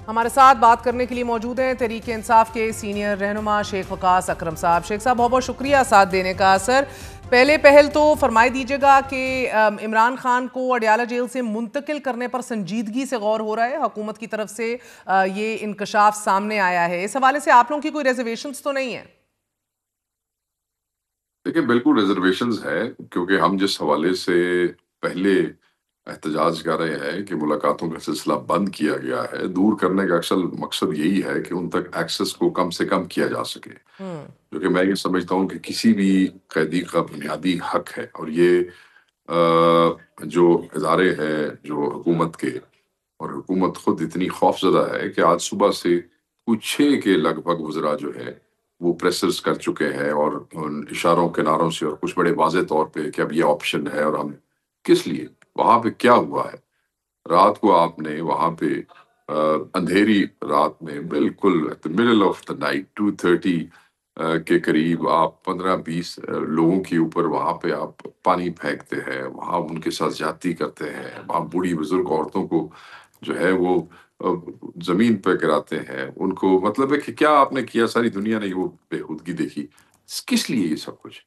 ہمارے ساتھ بات کرنے کے لیے موجود ہیں تحریک انصاف کے سینئر رہنما شیخ وقاص اکرم صاحب۔ شیخ صاحب بہت بہت شکریہ ساتھ دینے کا۔ سر پہلے پہل تو فرمائی دیجیے گا کہ عمران خان کو اڈیالہ جیل سے منتقل کرنے پر سنجیدگی سے غور ہو رہا ہے، حکومت کی طرف سے یہ انکشاف سامنے آیا ہے، اس حوالے سے آپ لوگوں کی کوئی ریزرویشنز تو نہیں ہیں؟ دیکھیں بالکل ریزرویشنز ہے، کیونکہ ہم جس حوالے سے پہلے احتجاج کر رہے ہیں کہ ملاقاتوں کا سلسلہ بند کیا گیا ہے، دور کرنے کا اصل مقصد یہی ہے کہ ان تک ایکسس کو کم سے کم کیا جا سکے، جو کہ میں یہ سمجھتا ہوں کہ کسی بھی قیدی کا بنیادی حق ہے۔ اور یہ جو ادارے ہیں جو حکومت کے، اور حکومت خود اتنی خوفزدہ ہے کہ آج صبح سے کچھ 6 کے لگ بھگ وزراء جو ہے وہ پریسز کر چکے ہیں، اور ان اشاروں کناروں سے اور کچھ بڑے واضح طور پہ کہ اب یہ آپشن ہے، اور ہم کس لیے وہاں پہ کیا ہوا ہے۔ رات کو آپ نے وہاں پہ اندھیری رات میں بالکل مڈل آف دا نائٹ 2:30 کے قریب آپ 15-20 لوگوں کے اوپر وہاں پہ آپ پانی پھینکتے ہیں، وہاں ان کے ساتھ زیادتی کرتے ہیں، وہاں بوڑھی بزرگ عورتوں کو جو ہے وہ زمین پہ گراتے ہیں، ان کو مطلب ہے کہ کیا آپ نے کیا، ساری دنیا نے وہ بےہودگی دیکھی۔ کس لیے یہ سب کچھ؟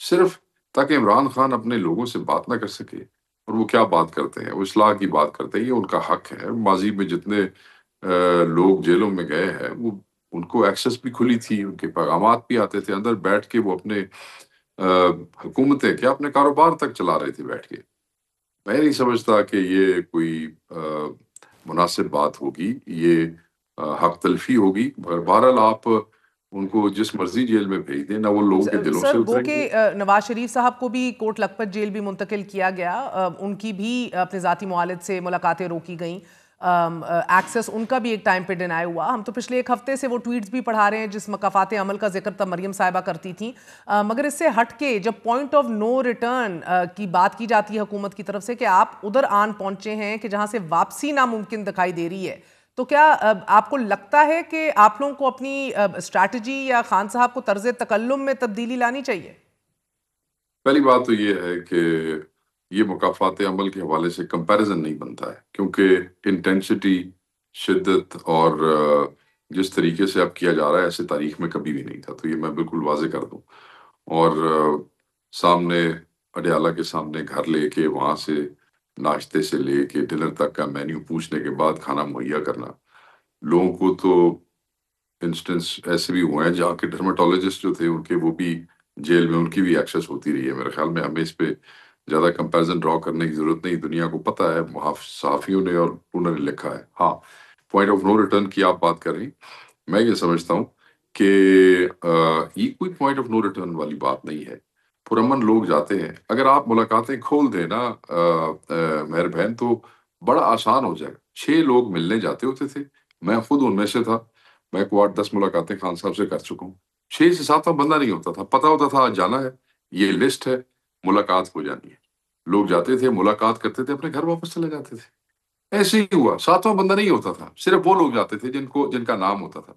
صرف تاکہ عمران خان اپنے لوگوں سے بات نہ کر سکے۔ اور وہ کیا بات کرتے ہیں؟ وہ اصلاح کی بات کرتے ہیں، یہ ان کا حق ہے۔ ماضی میں جتنے لوگ جیلوں میں گئے ہیں، وہ ان کو ایکسس بھی کھلی تھی، ان کے پیغامات بھی آتے تھے، اندر بیٹھ کے وہ اپنے حکومتیں کیا اپنے کاروبار تک چلا رہے تھے بیٹھ کے۔ میں نہیں سمجھتا کہ یہ کوئی مناسب بات ہوگی، یہ حق تلفی ہوگی، مگر بہرحال آپ ان کو جس مرضی جیل میں بھیج دیں، نہ وہ لوگوں کے دلوں سر سے گو اتریں کہ گے۔ نواز شریف صاحب کو بھی کوٹ لکھپت جیل بھی منتقل کیا گیا، ان کی بھی اپنے ذاتی معالج سے ملاقاتیں روکی گئیں، ایکسس ان کا بھی ایک ٹائم پہ ڈینائی ہوا۔ ہم تو پچھلے ایک ہفتے سے وہ ٹویٹس بھی پڑھا رہے ہیں جس مکافات عمل کا ذکر تب مریم صاحبہ کرتی تھیں، مگر اس سے ہٹ کے جب پوائنٹ آف نو ریٹرن کی بات کی جاتی ہے حکومت کی طرف سے کہ آپ ادھر آن پہنچے ہیں کہ جہاں سے واپسی ناممکن دکھائی دے رہی ہے، تو کیا آپ کو لگتا ہے کہ آپ لوگوں کو اپنی اسٹریٹجی یا خان صاحب کو طرز تکلم میں تبدیلی لانی چاہیے؟ پہلی بات تو یہ ہے کہ یہ مکافات عمل کے حوالے سے کمپیریزن نہیں بنتا ہے، کیونکہ انٹینسٹی، شدت اور جس طریقے سے اب کیا جا رہا ہے ایسے تاریخ میں کبھی بھی نہیں تھا۔ تو یہ میں بالکل واضح کر دوں۔ اور سامنے اڈیالہ کے سامنے گھر لے کے، وہاں سے ناشتے سے لے کے ڈنر تک کا مینیو پوچھنے کے بعد کھانا مہیا کرنا، لوگوں کو تو انسٹنس ایسے بھی ہوئے ہیں جہاں کے ڈرمیٹولوجسٹ جو تھے ان کے وہ بھی جیل میں ان کی بھی ایکسس ہوتی رہی ہے۔ میرے خیال میں ہمیں اس پہ زیادہ کمپیریزن ڈرا کرنے کی ضرورت نہیں، دنیا کو پتہ ہے، صحافیوں نے اور انہوں نے لکھا ہے۔ ہاں، پوائنٹ آف نو ریٹرن کی آپ بات کر رہی، میں یہ سمجھتا ہوں کہ یہ کوئی پوائنٹ آف نو ریٹرن والی بات نہیں ہے۔ پرامن لوگ جاتے ہیں، اگر آپ ملاقاتیں کھول دیں نا مہر بہن، تو بڑا آسان ہو جائے گا۔ 6 لوگ ملنے جاتے ہوتے تھے، میں خود ان میں سے تھا، میں کو 8-10 ملاقاتیں خان صاحب سے کر چکا ہوں۔ 6 سے 7واں بندہ نہیں ہوتا تھا، پتا ہوتا تھا آج جانا ہے، یہ لسٹ ہے، ملاقات ہو جانی ہے۔ لوگ جاتے تھے، ملاقات کرتے تھے، اپنے گھر واپس چلے جاتے تھے۔ ایسے ہی ہوا، 7واں بندہ نہیں ہوتا تھا، صرف وہ لوگ جاتے تھے جن کا نام ہوتا تھا۔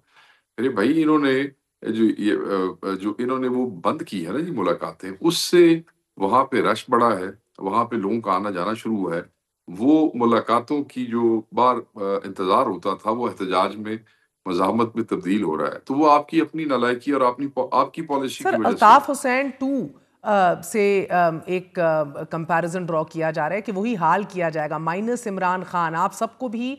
ارے بھائی، انہوں نے جو انہوں نے وہ بند کی ہے نا جی ملاقاتیں، اس سے وہاں پہ رش بڑا ہے، وہاں پہ لوگوں کا آنا جانا شروع ہے۔ وہ ملاقاتوں کی جو بار انتظار ہوتا تھا، وہ احتجاج میں، مزاحمت میں تبدیل ہو رہا ہے۔ تو وہ آپ کی اپنی نالائکی اور آپ کی پالیسی سر کی وجہ سے۔ الطاف حسین 2 سے ایک کمپیریزن ڈرا کیا جا رہا ہے کہ وہی حال کیا جائے گا مائنس عمران خان۔ آپ سب کو بھی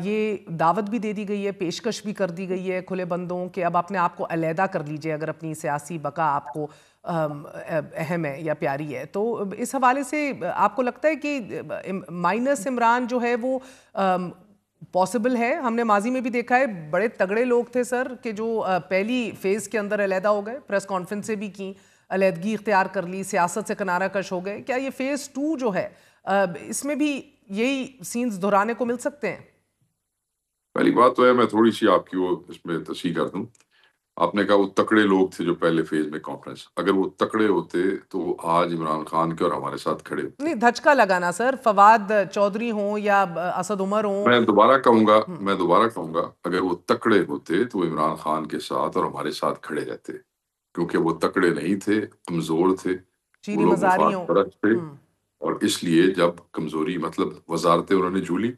یہ دعوت بھی دے دی گئی ہے، پیشکش بھی کر دی گئی ہے کھلے بندوں کہ اب اپنے آپ کو علیحدہ کر لیجئے اگر اپنی سیاسی بقا آپ کو اہم ہے یا پیاری ہے۔ تو اس حوالے سے آپ کو لگتا ہے کہ مائنس عمران جو ہے وہ پاسبل ہے؟ ہم نے ماضی میں بھی دیکھا ہے بڑے تگڑے لوگ تھے سر کہ جو پہلی فیز کے اندر علیحدہ ہو گئے، پریس کانفرنس سے بھی کی، علیحدگی اختیار کر لی، سیاست سے کنارہ کش ہو گئے۔ کیا یہ فیز 2 جو ہے اس میں بھی یہی سینز دہرانے کو مل سکتے ہیں؟ پہلی بات تو ہے، میں تھوڑی سی آپ کی وہ اس میں تصحیح کر دوں۔ آپ نے کہا وہ تکڑے لوگ تھے جو پہلے فیز میں کانفرنس، اگر وہ تکڑے ہوتے تو وہ آج عمران خان کے اور ہمارے ساتھ کھڑے ہوتے۔ نہیں، دھچکا لگانا سر، فواد چودھری ہوں یا اسد عمر ہوں۔ میں دوبارہ کہوں گا، اگر وہ تکڑے ہوتے تو وہ عمران خان کے ساتھ اور ہمارے ساتھ کھڑے رہتے، کیونکہ وہ تکڑے نہیں تھے، کمزور تھے، وہ چیری لوگ مزاری مفاد ہوں۔ پرست تھے، اور اس لیے جب کمزوری مطلب وزارتیں انہوں نے جھولی،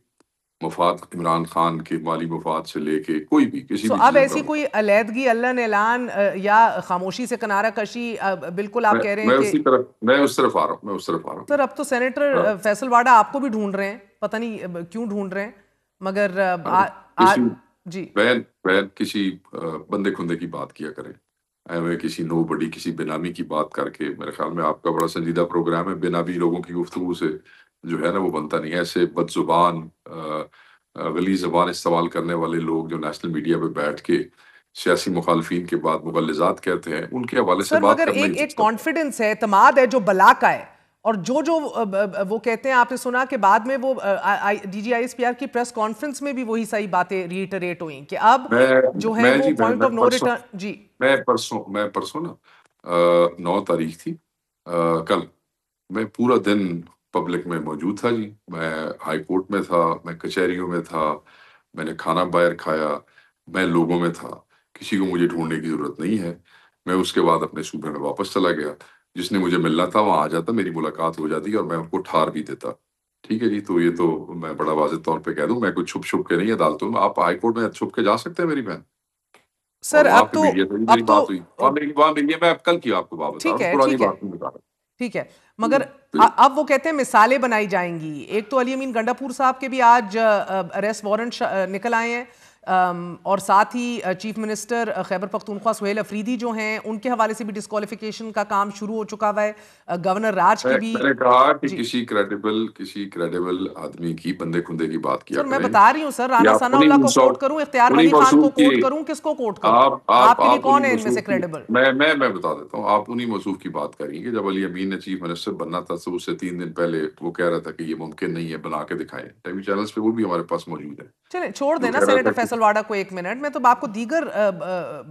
مفاد عمران خان کے مالی مفاد سے لے کے کوئی بھی کسی بھی اب قسم ایسی کا کوئی علیحدگی، اللہ نے اعلان یا خاموشی سے کنارہ کشی، بالکل آپ کہہ رہے ہیں کہ میں اس طرف آ رہا ہوں سر اب تو سینیٹر فیصل واڈا آپ کو بھی ڈھونڈ رہے ہیں، پتہ نہیں کیوں ڈھونڈ رہے ہیں، مگر کسی جی بین کسی بندے کھندے کی بات کیا کریں، ایویں کسی نو بڑی کسی بینامی کی بات کر کے، میرے خیال میں آپ کا بڑا سنجیدہ پروگرام ہے، بینامی لوگوں کی گفتگو سے جو ہے نا وہ بنتا نہیں ہے، ایسے بد زبان غلیظ زبان استعمال کرنے والے لوگ جو نیشنل میڈیا پہ بیٹھ کے سیاسی مخالفین کے بعد مغلظات کہتے ہیں، ان کے حوالے سے سر بات مگر کرنا ہی ایک اچھا ہے۔ کانفیڈنس ہے، اعتماد ہے جو بلا کا ہے، اور جو وہ کہتے ہیں، آپ نے سنا کہ بعد میں وہ D G I S P R کی پریس کانفرنس میں بھی وہی صحیح باتیں ریٹریٹ ہوئیں کہ اب جو ہے وہ پوائنٹ آف نو ریٹرن۔ جی میں پرسوں نا 9 تاریخ تھی کل، میں پورا دن پبلک میں موجود تھا جی، میں ہائی کورٹ میں تھا، میں کچہریوں میں تھا، میں نے کھانا باہر کھایا، میں لوگوں میں تھا، کسی کو مجھے ڈھونڈنے کی ضرورت نہیں ہے، میں اس کے بعد اپنے صوبے میں واپس چلا گیا، جس نے مجھے ملنا تھا وہاں آ جاتا، میری ملاقات ہو جاتی اور میں ان کو ٹھار بھی دیتا۔ ٹھیک ہے جی، تو یہ تو میں بڑا واضح طور پہ کہہ دوں، میں کوئی چھپ کے نہیں عدالتوں میں، آپ ہائی کورٹ میں چھپ کے جا سکتے ہیں میری بہن، اور سر وہاں اب پہ تو میڈیا سے بھی میری اب تو بات ہوئی، وہاں میڈیا میں اب کل کی آپ کو بات بتا رہا ٹھیک ہوں، ہے پرانی ٹھیک ہے بات نہیں بتا رہا۔ ٹھیک ہے، مگر اب وہ کہتے ہیں مثالیں بنائی جائیں گی، ایک تو علی امین گنڈا پور صاحب کے بھی آج اریسٹ وارنٹ نکل آئے ہیں، اور ساتھ ہی چیف منسٹر خیبر پختونخوا سہیل افریدی جو ہیں ان کے حوالے سے بھی ڈسکوالیفیکیشن کا کام شروع ہو چکا ہوا ہے، گورنر راج کی بھی۔ میں نے کہا کہ جی کسی کریڈیبل آدمی کی بندے کھندے کی بات کیا سر میں کریں، بتا رہی ہوں سر، رانا یا ثناء اللہ کو کوٹ کروں، اختیار انہی ولی خان کو موصوف کی کوٹ کروں، کس کو کوٹ کروں؟ آپ آپ کے لیے کون انہی ہے ان میں سے موصوف کی کریڈیبل؟ میں بتا دیتا ہوں، آپ انہی موصوف کی بات کریں کہ جب علی امین نے چیف منسٹر بننا تھا تو اس سے 3 دن پہلے وہ کہہ رہا تھا کہ یہ ممکن نہیں ہے، بنا کے دکھائیں، ٹی وی چینلز پہ وہ بھی ہمارے پاس موجود ہے، چلیں چھوڑ جو دینا کہہ رہا سینیٹر تھا کہ فیصل واڈا کو 1 منٹ، میں تو آپ کو دیگر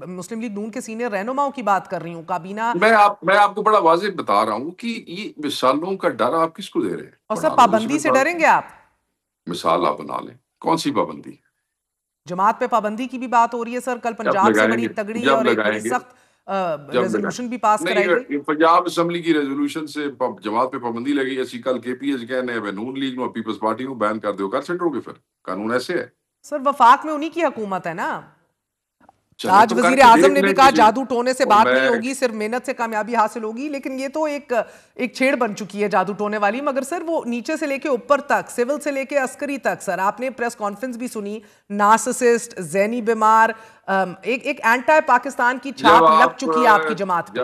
مسلم لیگ نون کے سینئر رہنماؤں کی بات کر رہی ہوں، کابینہ۔ میں آپ کو بڑا واضح بتا رہا ہوں کہ یہ مثالوں کا ڈر آپ کس کو دے رہے ہیں؟ اور سر بنا لو کسی پابندی سے مثال، ڈریں گے آپ؟ مثال آپ بنا لیں، کون سی پابندی؟ جماعت پہ پابندی کی بھی بات ہو رہی ہے سر، کل جب پنجاب سے لگائیں بڑی گے تگڑی جب اور ایک لگائیں بڑی گے سخت جب لگائیں ریزولوشن بھی پاس نہیں، کرائی گئی۔ پنجاب اسمبلی کی ریزولوشن سے جماعت پہ پابندی لگی، اسی کل کے پی ایچ کہنے ہیں نون لیگ نو پیپلز پارٹی نو بین کر دیو، کر سکو گے، پھر قانون ایسے ہے۔ سر وفاق میں انہی کی حکومت ہے نا، چلے آج تو کر وزیر کے اعظم دیکھ نے بھی لیں کہا کسی، جادو ٹونے سے اور بات نہیں میں ہوگی، صرف محنت سے کامیابی حاصل ہوگی، لیکن یہ تو ایک چھیڑ بن چکی ہے جادو ٹونے والی، مگر سر وہ نیچے سے لے کے اوپر تک، سول سے لے کے عسکری تک، سر آپ نے پریس کانفرنس بھی سنی، نارسسسٹ، ذہنی بیمار، ایک اینٹی پاکستان کی جب چھاپ لگ آپ چکی ہے آپ کی جماعت پہ۔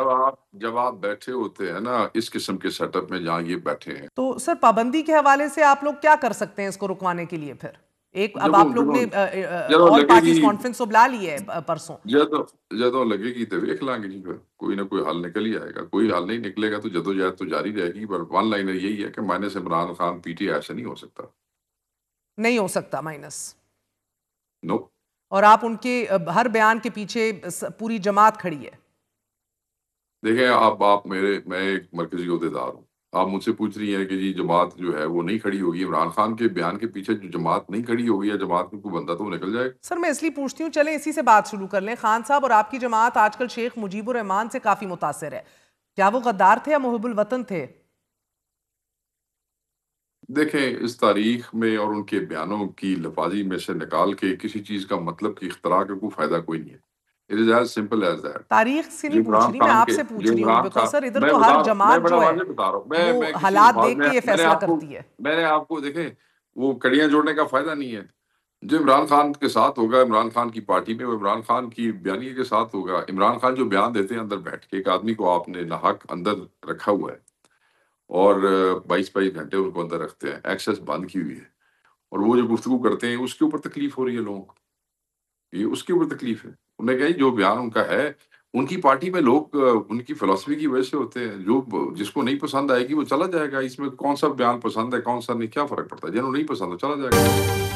جب آپ بیٹھے ہوتے ہیں نا اس قسم کے سیٹ اپ میں جہاں یہ بیٹھے ہیں، تو سر پابندی کے حوالے سے آپ لوگ کیا کر سکتے ہیں اس کو رکوانے کے لیے پھر؟ اب جدوں آپ لوگ نے جدوں آل لگے پارٹیز گی کانفرنس تو بلا لی ہے پرسوں۔ جدوں لگے گی تو دیکھ لیں گے جی، پھر کوئی نہ کوئی حل نکل ہی آئے گا، کوئی حل نہیں نکلے گا تو جدوجہد تو جاری رہے گی، پر ون لائنر یہی ہے کہ minus Imran Khan P T I سے نہیں ہو سکتا، نہیں ہو سکتا مائنس، نو۔ اور آپ ان کے ہر بیان کے پیچھے پوری جماعت کھڑی ہے۔ دیکھیں میں ایک مرکزی عہدیدار ہوں، آپ مجھ سے پوچھ رہی ہیں کہ جی جماعت جو ہے وہ نہیں کھڑی ہوگی، عمران خان کے بیان کے پیچھے جو جماعت نہیں کھڑی ہوگی یا جماعت میں کوئی بندہ تو وہ نکل جائے گا۔ سر میں اس لیے پوچھتی ہوں، چلیں اسی سے بات شروع کر لیں، خان صاحب اور آپ کی جماعت آج کل شیخ مجیب الرحمان سے کافی متاثر ہے، کیا وہ غدار تھے یا محب الوطن تھے؟ دیکھیں اس تاریخ میں اور ان کے بیانوں کی لفاظی میں سے نکال کے کسی چیز کا مطلب کی اختراع کا کوئی فائدہ کوئی نہیں ہے۔ It is as simple as that۔ تاریخ سے جو نہیں پوچھ عمران رہی، میں خان آپ کے سے پوچھ جو رہی ہوں، عمران بیکاز خان سر ادھر میں تو بتا ہر رہا ہوں، میں جماعت بڑا جو ہے واضح بتا رہا ہوں، وہ میں کسی حالات الفاظ دیکھ کے یہ میں نے فیصلہ آپ کو کرتی ہے۔ میں نے آپ کو دیکھیں وہ کڑیاں جوڑنے کا فائدہ نہیں ہے، جو عمران خان کے ساتھ ہوگا، عمران خان کی پارٹی میں، وہ عمران خان کی بیانیے کے ساتھ ہوگا۔ عمران خان جو بیان دیتے ہیں اندر بیٹھ کے، ایک آدمی کو آپ نے ناحق اندر رکھا ہوا ہے اور 22 گھنٹے ان کو اندر رکھتے ہیں، ایکسیس بند کی ہوئی ہے، اور وہ جو گفتگو کرتے ہیں اس کے اوپر تکلیف ہو رہی ہے لوگوں کو، یہ اس کے اوپر تکلیف ہے۔ انہوں نے کہا جو بیان ان کا ہے، ان کی پارٹی میں لوگ ان کی فلسفی کی وجہ سے ہوتے ہیں، جو جس کو نہیں پسند آئے گی وہ چلا جائے گا، اس میں کون سا بیان پسند ہے کون سا نہیں، کیا فرق پڑتا ہے، جنہوں نہیں پسند ہے چلا جائے گا۔